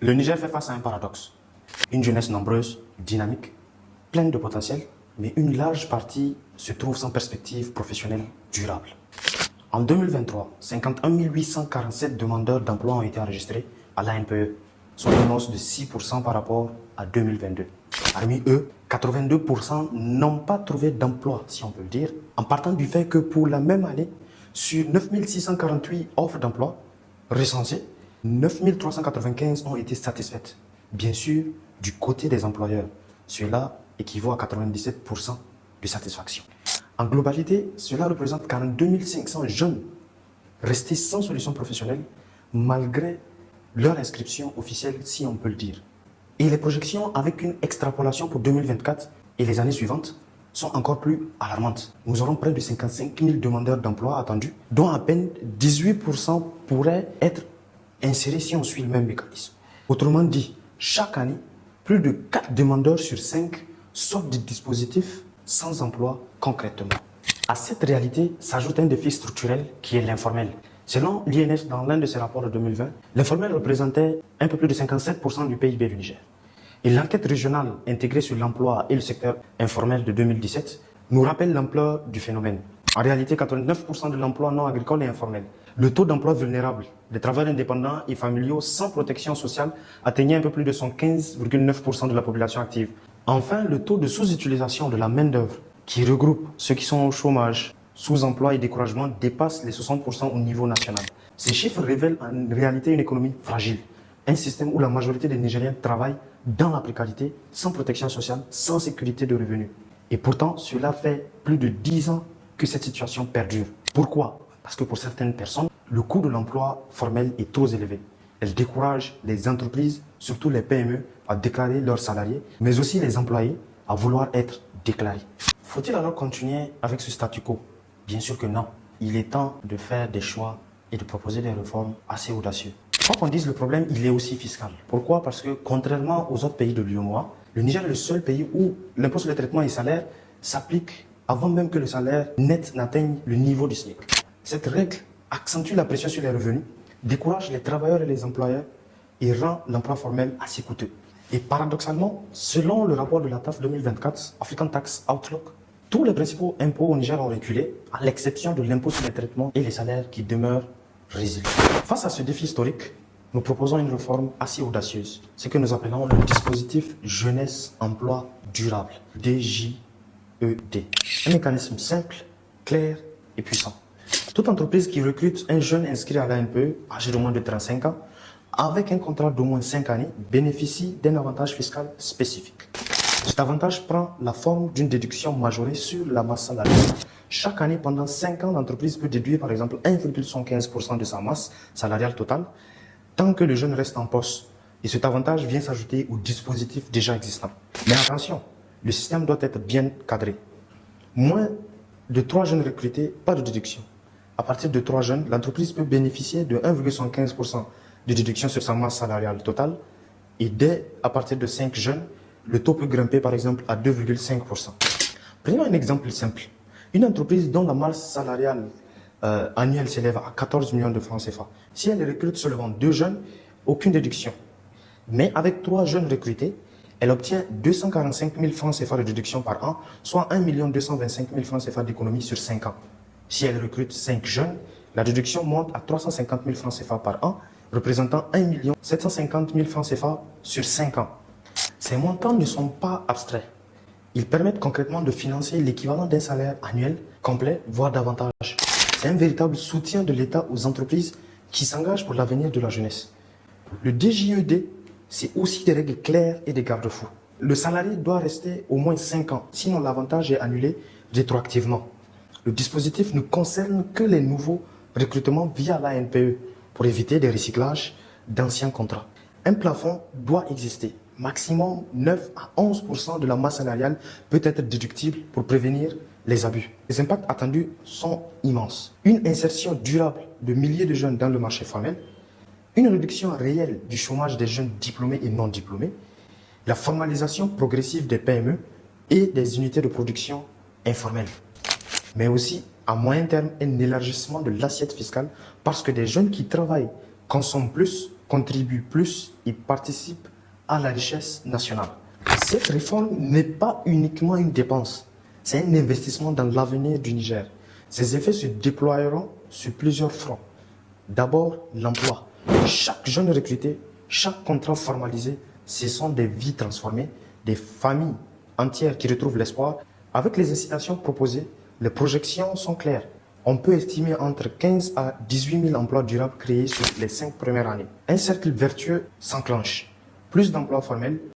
Le Niger fait face à un paradoxe. Une jeunesse nombreuse, dynamique, pleine de potentiel, mais une large partie se trouve sans perspective professionnelle durable. En 2023, 51 847 demandeurs d'emploi ont été enregistrés à l'ANPE, soit une hausse de 6% par rapport à 2022. Parmi eux, 82% n'ont pas trouvé d'emploi, si on peut le dire, en partant du fait que pour la même année, sur 9 648 offres d'emploi recensées, 9 395 ont été satisfaites. Bien sûr, du côté des employeurs, cela équivaut à 97% de satisfaction. En globalité, cela représente 42 500 jeunes restés sans solution professionnelle malgré leur inscription officielle, si on peut le dire. Et les projections avec une extrapolation pour 2024 et les années suivantes sont encore plus alarmantes. Nous aurons près de 55 000 demandeurs d'emploi attendus, dont à peine 18% pourraient être insérés si on suit le même mécanisme. Autrement dit, chaque année, plus de 4 demandeurs sur 5 sortent du dispositif sans emploi concrètement. À cette réalité s'ajoute un défi structurel qui est l'informel. Selon l'INS, dans l'un de ses rapports de 2020, l'informel représentait un peu plus de 57% du PIB du Niger. Et l'enquête régionale intégrée sur l'emploi et le secteur informel de 2017 nous rappelle l'ampleur du phénomène. En réalité, 89% de l'emploi non agricole est informel. Le taux d'emploi vulnérable des travailleurs indépendants et familiaux sans protection sociale atteignait un peu plus de 15,9% de la population active. Enfin, le taux de sous-utilisation de la main-d'œuvre, qui regroupe ceux qui sont au chômage, sous-emploi et découragement, dépasse les 60% au niveau national. Ces chiffres révèlent en réalité une économie fragile, un système où la majorité des Nigériens travaillent dans la précarité, sans protection sociale, sans sécurité de revenus. Et pourtant, cela fait plus de 10 ans que cette situation perdure. Pourquoi? Parce que pour certaines personnes, le coût de l'emploi formel est trop élevé. Elle décourage les entreprises, surtout les PME, à déclarer leurs salariés, mais aussi les employés à vouloir être déclarés. Faut-il alors continuer avec ce statu quo? Bien sûr que non. Il est temps de faire des choix et de proposer des réformes assez audacieuses. Quoi qu'on dise, le problème, il est aussi fiscal. Pourquoi? Parce que contrairement aux autres pays de l'UEMOA, le Niger est le seul pays où l'impôt sur le traitement et salaire s'applique avant même que le salaire net n'atteigne le niveau du SMIC. Cette règle accentue la pression sur les revenus, décourage les travailleurs et les employeurs et rend l'emploi formel assez coûteux. Et paradoxalement, selon le rapport de la TAF 2024, African Tax Outlook, tous les principaux impôts au Niger ont reculé, à l'exception de l'impôt sur les traitements et les salaires qui demeurent résilients. Face à ce défi historique, nous proposons une réforme assez audacieuse, ce que nous appelons le dispositif Jeunesse Emploi Durable, DJED. Un mécanisme simple, clair et puissant. Toute entreprise qui recrute un jeune inscrit à l'ANPE, âgé de moins de 35 ans, avec un contrat d'au moins 5 années, bénéficie d'un avantage fiscal spécifique. Cet avantage prend la forme d'une déduction majorée sur la masse salariale. Chaque année, pendant 5 ans, l'entreprise peut déduire par exemple 1,75% de sa masse salariale totale, tant que le jeune reste en poste. Et cet avantage vient s'ajouter au dispositif déjà existant. Mais attention, le système doit être bien cadré. Moins de 3 jeunes recrutés, pas de déduction. À partir de 3 jeunes, l'entreprise peut bénéficier de 1,75% de déduction sur sa masse salariale totale. Et dès à partir de 5 jeunes, le taux peut grimper par exemple à 2,5%. Prenons un exemple simple. Une entreprise dont la masse salariale annuelle s'élève à 14 millions de francs CFA. Si elle recrute seulement 2 jeunes, aucune déduction. Mais avec 3 jeunes recrutés, elle obtient 245 000 francs CFA de déduction par an, soit 1 225 000 francs CFA d'économie sur 5 ans. Si elle recrute 5 jeunes, la déduction monte à 350 000 francs CFA par an, représentant 1 750 000 francs CFA sur 5 ans. Ces montants ne sont pas abstraits. Ils permettent concrètement de financer l'équivalent d'un salaire annuel complet, voire davantage. C'est un véritable soutien de l'État aux entreprises qui s'engagent pour l'avenir de la jeunesse. Le DJED, c'est aussi des règles claires et des garde-fous. Le salarié doit rester au moins 5 ans, sinon l'avantage est annulé rétroactivement. Le dispositif ne concerne que les nouveaux recrutements via l'ANPE pour éviter des recyclages d'anciens contrats. Un plafond doit exister. Maximum 9 à 11% de la masse salariale peut être déductible pour prévenir les abus. Les impacts attendus sont immenses. Une insertion durable de milliers de jeunes dans le marché formel, une réduction réelle du chômage des jeunes diplômés et non diplômés, la formalisation progressive des PME et des unités de production informelles. Mais aussi, à moyen terme, un élargissement de l'assiette fiscale parce que des jeunes qui travaillent consomment plus, contribuent plus et participent à la richesse nationale. Cette réforme n'est pas uniquement une dépense, c'est un investissement dans l'avenir du Niger. Ces effets se déploieront sur plusieurs fronts. D'abord, l'emploi. Chaque jeune recruté, chaque contrat formalisé, ce sont des vies transformées, des familles entières qui retrouvent l'espoir. Avec les incitations proposées, les projections sont claires. On peut estimer entre 15 à 18 000 emplois durables créés sur les 5 premières années. Un cercle vertueux s'enclenche. Plus d'emplois formels,